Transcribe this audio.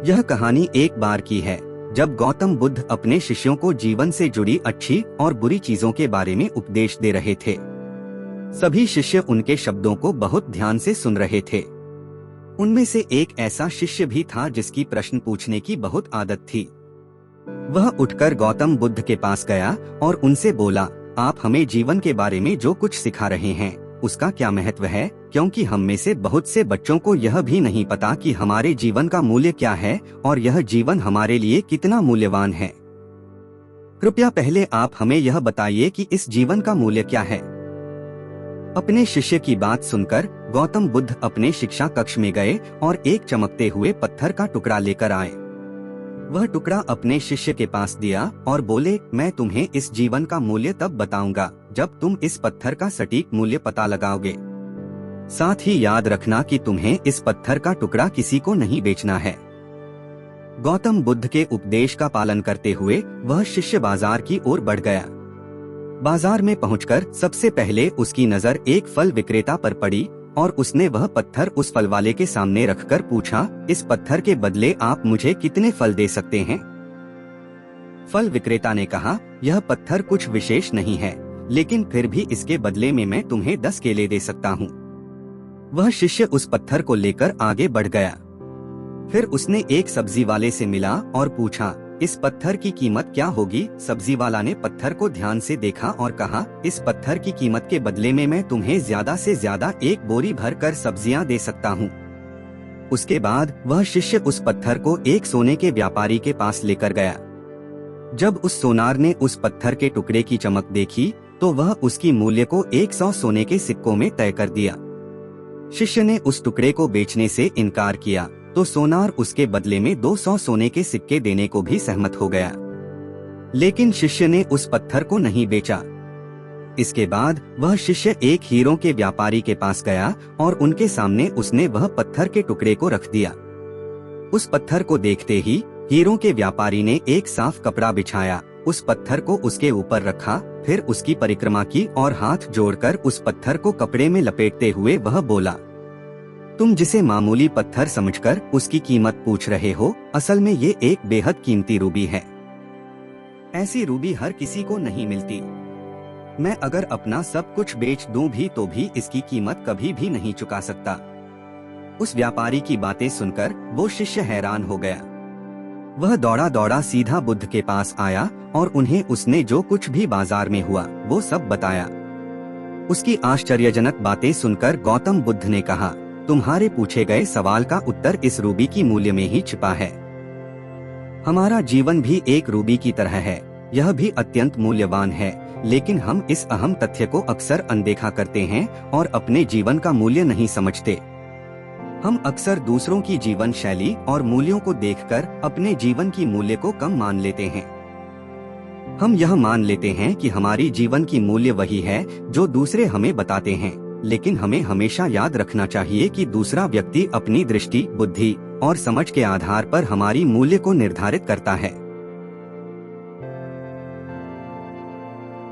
यह कहानी एक बार की है जब गौतम बुद्ध अपने शिष्यों को जीवन से जुड़ी अच्छी और बुरी चीजों के बारे में उपदेश दे रहे थे। सभी शिष्य उनके शब्दों को बहुत ध्यान से सुन रहे थे। उनमें से एक ऐसा शिष्य भी था जिसकी प्रश्न पूछने की बहुत आदत थी। वह उठकर गौतम बुद्ध के पास गया और उनसे बोला, आप हमें जीवन के बारे में जो कुछ सिखा रहे हैं उसका क्या महत्व है, क्योंकि हम में से बहुत से बच्चों को यह भी नहीं पता कि हमारे जीवन का मूल्य क्या है और यह जीवन हमारे लिए कितना मूल्यवान है। कृपया पहले आप हमें यह बताइए कि इस जीवन का मूल्य क्या है। अपने शिष्य की बात सुनकर गौतम बुद्ध अपने शिक्षा कक्ष में गए और एक चमकते हुए पत्थर का टुकड़ा लेकर आए। वह टुकड़ा अपने शिष्य के पास दिया और बोले, मैं तुम्हें इस जीवन का मूल्य तब बताऊंगा जब तुम इस पत्थर का सटीक मूल्य पता लगाओगे। साथ ही याद रखना कि तुम्हें इस पत्थर का टुकड़ा किसी को नहीं बेचना है। गौतम बुद्ध के उपदेश का पालन करते हुए वह शिष्य बाजार की ओर बढ़ गया। बाजार में पहुंचकर सबसे पहले उसकी नजर एक फल विक्रेता पर पड़ी और उसने वह पत्थर उस फल वाले के सामने रखकर पूछा, इस पत्थर के बदले आप मुझे कितने फल दे सकते हैं? फल विक्रेता ने कहा, यह पत्थर कुछ विशेष नहीं है, लेकिन फिर भी इसके बदले में मैं तुम्हें 10 केले दे सकता हूँ। वह शिष्य उस पत्थर को लेकर आगे बढ़ गया। फिर उसने एक सब्जी वाले से मिला और पूछा, इस पत्थर की कीमत क्या होगी? सब्जी वाला ने पत्थर को ध्यान से देखा और कहा, इस पत्थर की कीमत के बदले में मैं तुम्हें ज्यादा से ज्यादा 1 बोरी भर कर सब्जियां दे सकता हूँ। उसके बाद वह शिष्य उस पत्थर को एक सोने के व्यापारी के पास लेकर गया। जब उस सोनार ने उस पत्थर के टुकड़े की चमक देखी तो वह उसकी मूल्य को 100 सोने के सिक्कों में तय कर दिया। शिष्य ने उस टुकड़े को बेचने से इनकार किया तो सोनार उसके बदले में 200 सोने के सिक्के देने को भी सहमत हो गया, लेकिन शिष्य ने उस पत्थर को नहीं बेचा। इसके बाद वह शिष्य एक हीरों के व्यापारी के पास गया और उनके सामने उसने वह पत्थर के टुकड़े को रख दिया। उस पत्थर को देखते ही हीरों के व्यापारी ने एक साफ कपड़ा बिछाया, उस पत्थर को उसके ऊपर रखा, फिर उसकी परिक्रमा की और हाथ जोड़कर उस पत्थर को कपड़े में लपेटते हुए वह बोला, तुम जिसे मामूली पत्थर समझकर उसकी कीमत पूछ रहे हो, असल में ये एक बेहद कीमती रूबी है। ऐसी रूबी हर किसी को नहीं मिलती। मैं अगर अपना सब कुछ बेच दूं भी तो भी इसकी कीमत कभी भी नहीं चुका सकता। उस व्यापारी की बातें सुनकर वो शिष्य हैरान हो गया। वह दौड़ा दौड़ा सीधा बुद्ध के पास आया और उन्हें उसने जो कुछ भी बाजार में हुआ वो सब बताया। उसकी आश्चर्यजनक बातें सुनकर गौतम बुद्ध ने कहा, तुम्हारे पूछे गए सवाल का उत्तर इस रूबी की मूल्य में ही छिपा है। हमारा जीवन भी एक रूबी की तरह है, यह भी अत्यंत मूल्यवान है, लेकिन हम इस अहम तथ्य को अक्सर अनदेखा करते हैं और अपने जीवन का मूल्य नहीं समझते। हम अक्सर दूसरों की जीवन शैली और मूल्यों को देखकर अपने जीवन की मूल्य को कम मान लेते हैं। हम यह मान लेते हैं कि हमारी जीवन की मूल्य वही है जो दूसरे हमें बताते हैं, लेकिन हमें हमेशा याद रखना चाहिए कि दूसरा व्यक्ति अपनी दृष्टि, बुद्धि और समझ के आधार पर हमारी मूल्य को निर्धारित करता है।